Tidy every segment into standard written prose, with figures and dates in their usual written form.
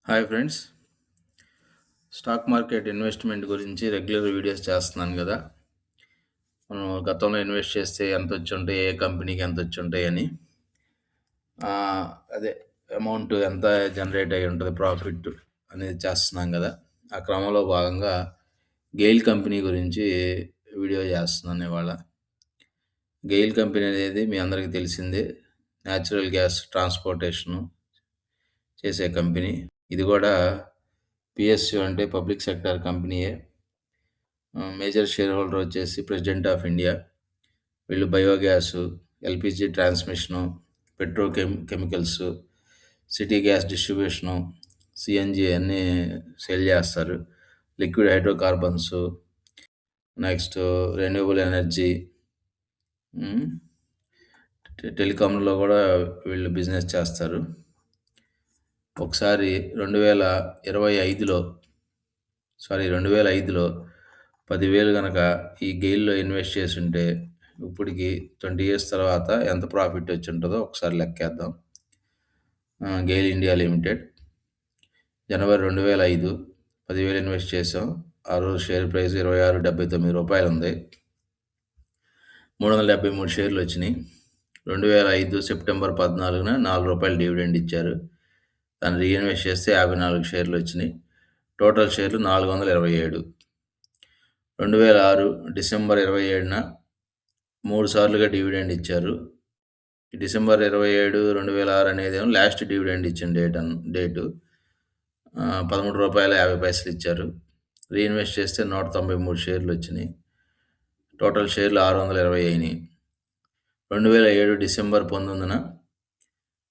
Hi friends. Stock market investment గురించి regular videos చేస్తున్నాను కదా. మనం గతంలో ఇన్వెస్ట్ చేస్తే ఎంత వచ్చి ఉంటాయి, ఏ కంపెనీకి ఎంత వచ్చి ఉంటాయి అని అదే అమౌంట్ ఎంత జనరేట్ అయ్యి ఉంటుంది, ప్రాఫిట్ అనేది చేస్తున్నాం కదా. ఆ క్రమంలో భాగంగా గెయిల్ కంపెనీ గురించి వీడియో చేస్తున్నాను ఇవాళ. గెయిల్ కంపెనీ అనేది మీ అందరికీ తెలిసిందే. న్యాచురల్ గ్యాస్ ట్రాన్స్పోర్టేషను చేసే కంపెనీ. ఇది కూడా పిఎస్యు అంటే పబ్లిక్ సెక్టార్ కంపెనీయే. మేజర్ షేర్ హోల్డర్ వచ్చేసి ప్రెసిడెంట్ ఆఫ్ ఇండియా. వీళ్ళు బయోగ్యాసు, ఎల్పిజి ట్రాన్స్మిషను, కెమికల్స్, సిటీ గ్యాస్ డిస్ట్రిబ్యూషను, సిఎన్జి అన్నీ సేల్ చేస్తారు. Liquid hydrocarbons, next renewable energy, టెలికాంలో కూడా వీళ్ళు బిజినెస్ చేస్తారు. ఒకసారి 2005లో 10,000 కనుక ఈ గెయిల్‌లో ఇన్వెస్ట్ చేసుంటే ఇప్పటికి 20 ఇయర్స్ తర్వాత ఎంత ప్రాఫిట్ వచ్చి ఉంటుందో ఒకసారి లెక్కేద్దాం. గెయిల్ ఇండియా లిమిటెడ్ జనవరి 2005 10,000 ఇన్వెస్ట్ చేసాం. ఆ రోజు షేర్ ప్రైస్ రూ. 26.79 ఉంది. 373 షేర్లు వచ్చినాయి. 2005 సెప్టెంబర్ 14న రూ. 4 డివిడెండ్ ఇచ్చారు. దాన్ని రీఇన్వెస్ట్ చేస్తే 54 షేర్లు వచ్చినాయి. టోటల్ షేర్లు 427. 2006 డిసెంబర్ 27న 3 సార్లుగా డివిడెండ్ ఇచ్చారు. డిసెంబర్ 27, 2006 అనేదేమో లాస్ట్ డివిడెండ్ ఇచ్చిన డేటు. రూ. 13.50 ఇచ్చారు. రీఇన్వెస్ట్ చేస్తే 193 షేర్లు వచ్చినాయి. టోటల్ షేర్లు 620 అయినాయి. 2007 డిసెంబర్ 19న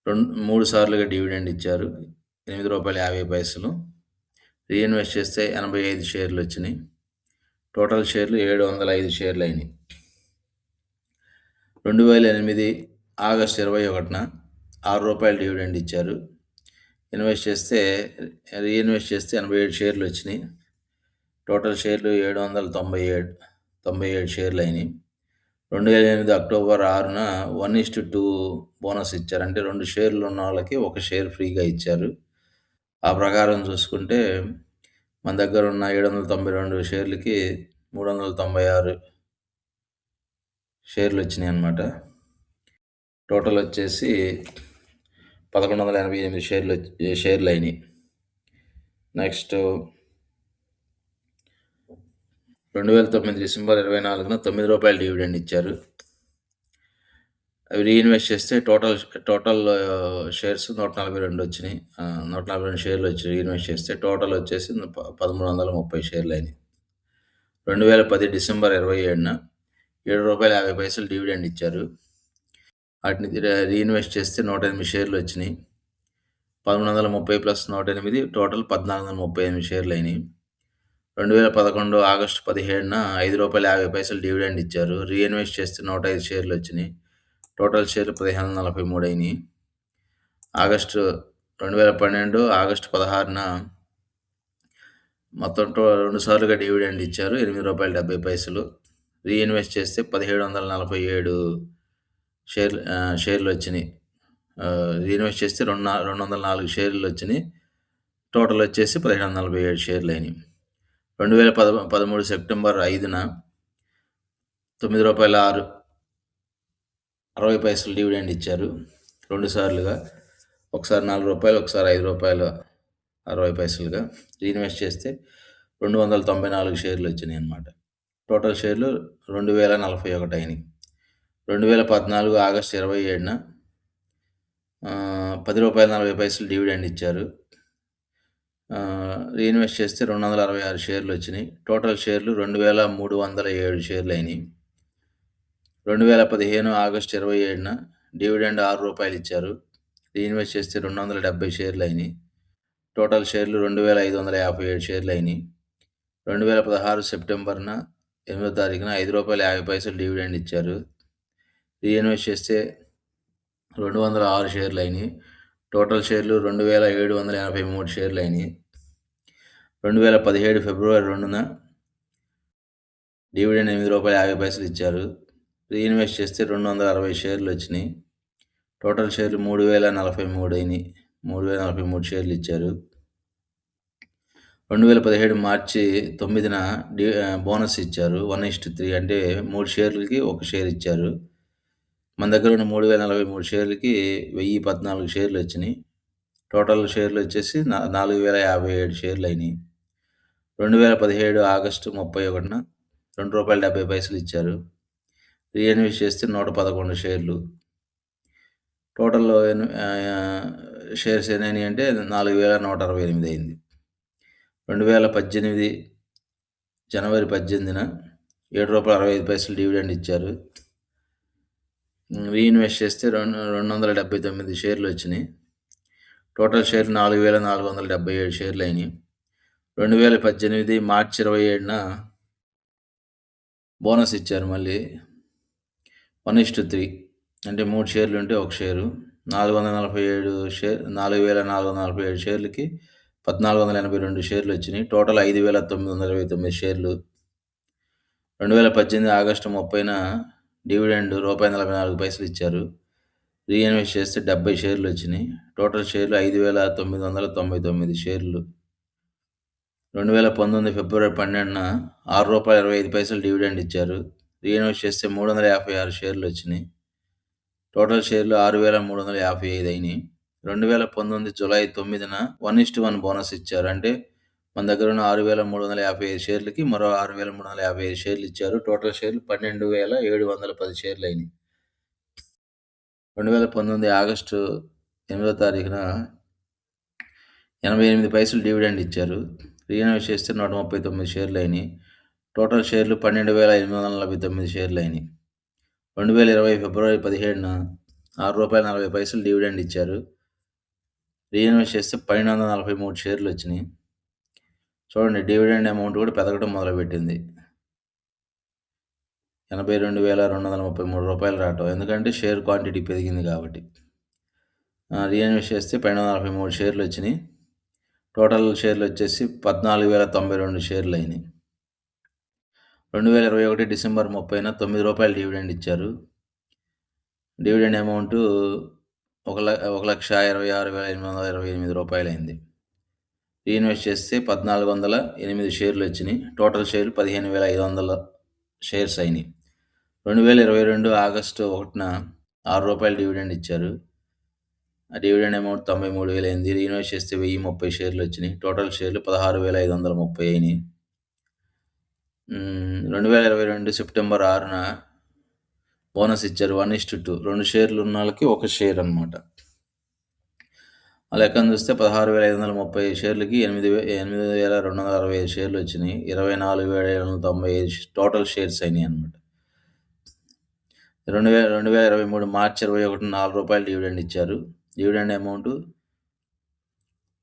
3 సార్లుగా డివిడెండ్ ఇచ్చారు. రూ. 8.50. రీఇన్వెస్ట్ చేస్తే 85 షేర్లు వచ్చినాయి. టోటల్ షేర్లు 705 షేర్లు అయినాయి. 2008 ఆగస్టు 21న రూ. 6 డివిడెండ్ ఇచ్చారు. రీఇన్వెస్ట్ చేస్తే 87 షేర్లు వచ్చినాయి. టోటల్ షేర్లు 797 షేర్లు అయినాయి. 2008 అక్టోబర్ 6న 1:2 బోనస్ ఇచ్చారు. అంటే 2 షేర్లు ఉన్న వాళ్ళకి 1 షేర్ ఫ్రీగా ఇచ్చారు. ఆ ప్రకారం చూసుకుంటే మన దగ్గర ఉన్న 792 షేర్లకి 396 షేర్లు వచ్చినాయి అన్నమాట. టోటల్ వచ్చేసి 1188 షేర్లు అయినాయి. నెక్స్ట్ 2009 డిసెంబర్ 24న రూ. 9 డివిడెండ్ ఇచ్చారు. అవి రీఇన్వెస్ట్ చేస్తే టోటల్ షేర్స్ 142 వచ్చినాయి. 142 షేర్లు వచ్చి రీఇన్వెస్ట్ చేస్తే టోటల్ వచ్చేసి 1,330 షేర్లు అయినాయి. 2010 డిసెంబర్ 27న రూ. 7.50 డివిడెండ్ ఇచ్చారు. వాటిని రీఇన్వెస్ట్ చేస్తే 108 షేర్లు వచ్చినాయి. 1,130 ప్లస్ 108 టోటల్ 1,438 షేర్లు అయినాయి. 2011 ఆగస్టు 17న రూ. 5.50 డివిడెండ్ ఇచ్చారు. రీఇన్వెస్ట్ చేస్తే 105 షేర్లు వచ్చినాయి. టోటల్ షేర్లు 1,543 అయినాయి. 2012 ఆగస్టు 16న మొత్తం 2 సార్లుగా డివిడెండ్ ఇచ్చారు. రూ. 8.70. రీఇన్వెస్ట్ చేస్తే 1,747 షేర్లు వచ్చినాయి. రీఇన్వెస్ట్ చేస్తే 204 షేర్లు వచ్చినాయి. టోటల్ వచ్చేసి 1,547 షేర్లు అయినాయి. 2013 సెప్టెంబర్ 5న రూ. 9.60 డివిడెండ్ ఇచ్చారు. 2 సార్లుగా, ఒకసారి రూ. 4, ఒకసారి రూ. 5.60గా. రీఇన్వెస్ట్ చేస్తే 294 షేర్లు వచ్చినాయి అన్నమాట. టోటల్ షేర్లు 2,041 అయినాయి. 2014 ఆగస్టు 27న రూ. 10.40 డివిడెండ్ ఇచ్చారు. రీఇన్వెస్ట్ చేస్తే 266 షేర్లు వచ్చినాయి. టోటల్ షేర్లు 2,307 షేర్లు అయినాయి. 2015 ఆగస్టు 27న డివిడెండ్ రూ. 6 ఇచ్చారు. రీఇన్వెస్ట్ చేస్తే 270 షేర్లు అయినాయి. టోటల్ షేర్లు 2,557 షేర్లు అయినాయి. 2016 సెప్టెంబర్న 8వ తారీఖున రూ. 5.50 డివిడెండ్ ఇచ్చారు. రీఇన్వెస్ట్ చేస్తే 206 షేర్లు అయినాయి. టోటల్ షేర్లు 2,783 షేర్లు అయినాయి. 2017 ఫిబ్రవరి 2న డివిడెండ్ రూ. 8.50 ఇచ్చారు. రీఇన్వెస్ట్ చేస్తే 260 షేర్లు వచ్చినాయి. టోటల్ షేర్లు 3,043 అయినాయి. 3,043 షేర్లు ఇచ్చారు. 2017 మార్చి 9న బోనస్ ఇచ్చారు. 1:3 అంటే 3 షేర్లకి 1 షేర్ ఇచ్చారు. మన దగ్గర ఉన్న 3043 షేర్లకి 1014 షేర్లొచ్చినియి. టోటల్ షేర్లొచ్చేసి 4057 షేర్లయినియి. 2017 ఆగస్టు 31న రూ. 2.70 ఇచ్చారు. రీఇన్వెస్ట్ చేస్తే 111 షేర్లు. టోటల్ షేర్స్ ఎన్నయినాయంటే 4168 అయింది. 2018 జనవరి 18న రూ. 7.65 డివిడెండ్ ఇచ్చారు. రీఇన్వెస్ట్ చేస్తే 279 షేర్లొచ్చినియి. టోటల్ షేర్లు 4477 షేర్లయినియి. 2018 మార్చి 27న బోనస్ ఇచ్చారు మళ్ళీ 1:3 అంటే 3 షేర్లుంటే 1 షేరు. 4447 షేర్లకి 1482 షేర్లొచ్చినియి. టోటల్ 5929 షేర్లు. 2018 ఆగస్టు 30న డివిడెండ్ రూ. 1.44 ఇచ్చారు. రీఇన్వెస్ట్ చేస్తే 70 షేర్లొచ్చినియి. టోటల్ షేర్లు 5999 షేర్లు. 2019 ఫిబ్రవరి 12న రూ. 6.25 డివిడెండ్ ఇచ్చారు. రీఇన్వెస్ట్ చేస్తే 356 షేర్లొచ్చినియి. టోటల్ షేర్లు 6355 అయినియి. 2019 జూలై 9న 1:1 బోనస్ ఇచ్చారు. అంటే మన దగ్గర ఉన్న 6355 షేర్లకి మరో 6355 షేర్లు ఇచ్చారు. టోటల్ షేర్లు 12710 షేర్లయినియి. 2019 ఆగస్టు 8వ తారీఖున 88 డివిడెండ్ ఇచ్చారు. రీఇన్వెస్ట్ చేస్తే 139 షేర్లయినియి. టోటల్ షేర్లు 12849 షేర్లయినియి. 2020 ఫిబ్రవరి 17న రూ. 6.40 డివిడెండ్ ఇచ్చారు. రీఇన్వెస్ట్ చేస్తే 1243 షేర్లొచ్చినియి. చూడండి డివిడెండ్ అమౌంట్ కూడా పెరగడం మొదలుపెట్టింది. రూ. 82,233 రావటం. ఎందుకంటే షేర్ క్వాంటిటీ పెరిగింది కాబట్టి. రీఇన్వెస్ట్ చేస్తే 1243 షేర్లొచ్చినియి. టోటల్ షేర్లొచ్చేసి 14,092 షేర్లయినియి. 2021 డిసెంబర్ 30న రూ. 9 డివిడెండ్ ఇచ్చారు. డివిడెండ్ అమౌంటు 1,26,828 అయింది. రీఇన్వెస్ట్ చేస్తే 1408 షేర్లొచ్చినియి. టోటల్ షేర్లు 15,500 షేర్స్ అయినియి. 2022 ఆగస్టు 1న రూ. 6 డివిడెండ్ ఇచ్చారు. ఆ డివిడెండ్ అమౌంట్ 93,000 అయింది. రీఇన్వెస్ట్ చేస్తే 1030 షేర్లొచ్చినియి. టోటల్ షేర్లు 16,530 అయినియి. 2022 సెప్టెంబర్ 6న బోనస్ ఇచ్చారు 1:2. 2 షేర్లు ఉన్నోళ్ళకి 1 షేర్ అనమాట. ఆ లెక్కన చూస్తే 16,530 షేర్లకి 8,265 షేర్లు వచ్చినాయి. 24,795 టోటల్ షేర్స్ అయినాయి అనమాట. 2023 మార్చి 21న రూ. 4 డివిడెండ్ ఇచ్చారు. డివిడెండ్ అమౌంట్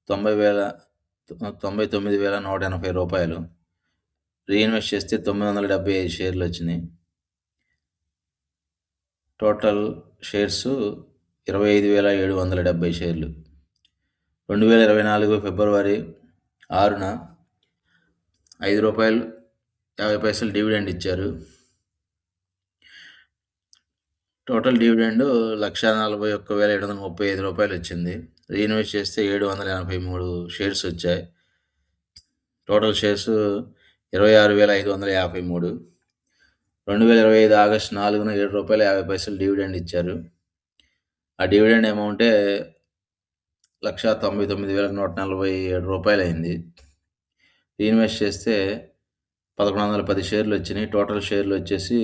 99,180 రూపాయలు. రీఇన్వెస్ట్ చేస్తే 975 షేర్లు వచ్చినాయి. టోటల్ షేర్స్ 25,770 షేర్లు. 2024 ఫిబ్రవరి 6న రూ. 5.50 డివిడెండ్ ఇచ్చారు. టోటల్ డివిడెండ్ 1,41,735 రూపాయలు వచ్చింది. రీఇన్వెస్ట్ చేస్తే 783 షేర్స్ వచ్చాయి. Total shares 26,553. 2025 ఆగస్టు 4న రూ. 7.50 డివిడెండ్ ఇచ్చారు. ఆ డివిడెండ్ అమౌంటే 1,99,147 రూపాయలు అయింది. రీఇన్వెస్ట్ చేస్తే 1,110 షేర్లు వచ్చినాయి. టోటల్ షేర్లు వచ్చేసి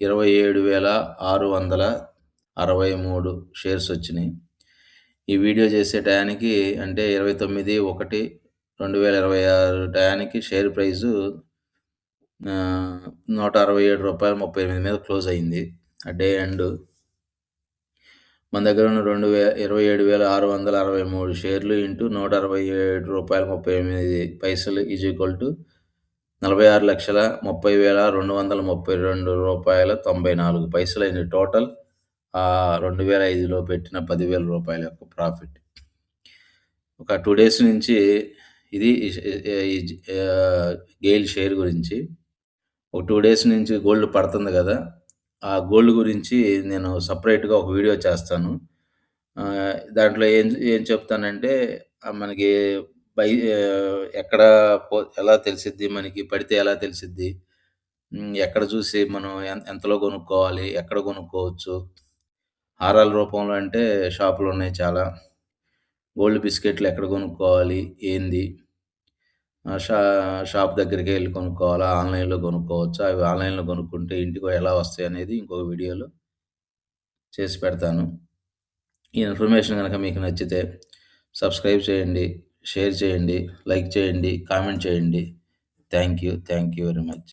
27,663 షేర్స్ వచ్చినాయి. ఈ వీడియో చేసే టయానికి అంటే 29/1/2026 టయానికి షేర్ ప్రైజు ₹167.38 మీద క్లోజ్ అయింది. ఆ డే ఎండ్ మన దగ్గర ఉన్న 27,663 షేర్లు ఇంటూ ₹167.38 ఈజ్ ఈక్వల్ టు 46,30,232.94 అయింది టోటల్ 2005లో పెట్టిన 10,000 రూపాయల యొక్క ప్రాఫిట్. ఒక 2 డేస్ నుంచి ఇది గెయిల్ షేర్ గురించి. ఒక 2 డేస్ నుంచి గోల్డ్ పడుతుంది కదా, ఆ గోల్డ్ గురించి నేను సపరేట్గా ఒక వీడియో చేస్తాను. దాంట్లో ఏం చెప్తానంటే మనకి బై ఎక్కడ ఎలా తెలిసిద్ది మనకి, పడితే ఎలా తెలిసిద్ది? ఎక్కడ చూసి మనం ఎంతలో కొనుక్కోవాలి? ఎక్కడ కొనుక్కోవచ్చు? హారాల రూపంలో అంటే షాపులున్నాయి చాలా. గోల్డ్ బిస్కెట్‌లు ఎక్కడ కొనుక్కోవాలి? ఏంది? ఆహ్, షా షాప్ దగ్గరికెళ్లి కొనుక్కోవాలా? ఆన్‌లైన్‌లో కొనుక్కోవచ్చా? అవి ఆన్‌లైన్‌లో కొనుక్కుంటే ఇంటికి ఎలా వస్తాయనేది ఇంకో వీడియోలో చేసి పెడతాను. ఈ ఇన్ఫర్మేషన్ గనక మీకు నచ్చితే సబ్స్క్రైబ్ చేయండి, షేర్ చేయండి, లైక్ చేయండి, కామెంట్ చేయండి. Thank you. Thank you very much.